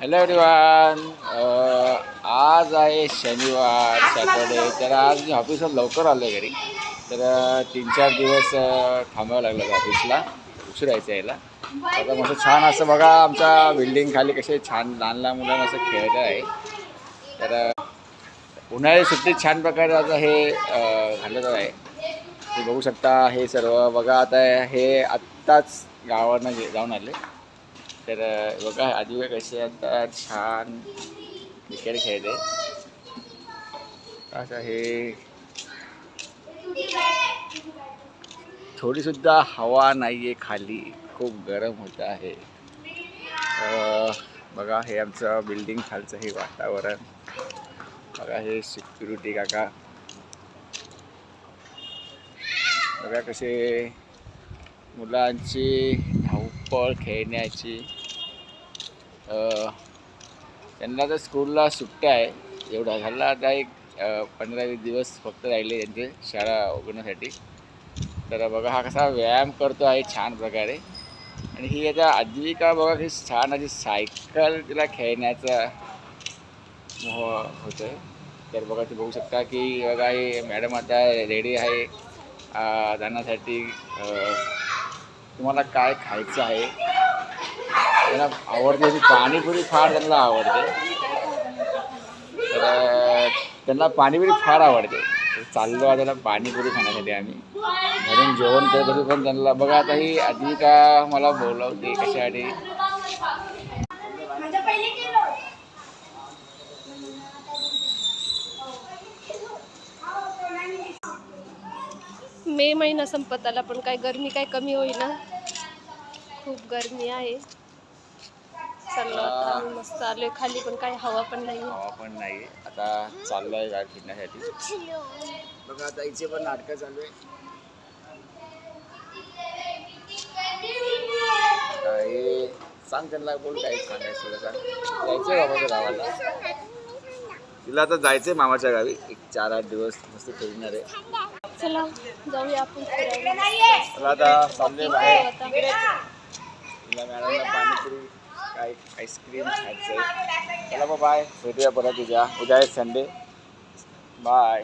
Hello everyone. आज आहे शनिवार सॅटर्डे. तर आज मी ऑफिसवर लवकर आलो आहे घरी. तर 3-4 दिवस थांबावं लागलं ऑफिसला, उशीर यायचं यायला. आता मस्त छान असं बघा आमच्या बिल्डिंग खाली कसे छान लहान लहान मुलं असं खेळत आहे. तर उन्हाळी सुट्टीत छान प्रकारे आता हे घालत आहे. तुम्ही बघू शकता हे सर्व बघा. आता हे आत्ताच गावानं जाऊन आले. तर बघा आजी कसे आता छान क्रिकेट खेळते. असं हे थोडीसुद्धा हवा नाही आहे खाली, खूप गरम होत आहे. बघा हे आमचं बिल्डिंग खालचं हे वातावरण बघा. हे सिक्युरिटी काका बघा कसे मुलांची धावपळ खेळण्याची. त्यांना तर स्कूलला सुट्ट्या आहे. एवढा झाला आता एक 15-20 दिवस फक्त राहिले त्यांचे शाळा उघडण्यासाठी. तर बघा हा कसा व्यायाम करतो आहे छान प्रकारे. आणि ही आता आजी का बघा की छान अशी सायकल तिला खेळण्याचा मोह होतो आहे. तर बघा ते बघू शकता की बघा ही मॅडम आता रेडी आहे जाण्यासाठी. तुम्हाला काय खायचं आहे. त्यांना आवडते ती पाणीपुरी फार त्यांना आवडते. तर त्यांना पाणीपुरी फार आवडते. चाललो आहे त्याला पाणीपुरी खाण्यासाठी आम्ही. घरून जेवण करत होतो पण त्यांना बघा आता ही आजी का मला बोलवते कशासाठी. मे महिना संपत आला पण काय गरमी काय कमी होईना. खूप गरमी आहे. चाललो आता आम्ही मस्त आलोय खाली पण काय हवा पण नाही. आता चाललोय गाडी फिरण्यासाठी. बघा आता इथे पण नाटकं चालू आहे. हे सांग त्यांना बोल काय सांगायचं तुला. जायचंय मामाच्या गावाला. तिला आता जायचंय मामाच्या गावी. एक 4-8 दिवस मस्त फिरणार आहे. चला जाऊया आपण फिरायला. चला आता चाललोय बाहेर. तिला मॅडमला पाणीपुरी काय आईस्क्रीम खायचंय. चला बाय. भेटूया परत उद्या आहे संडे. बाय.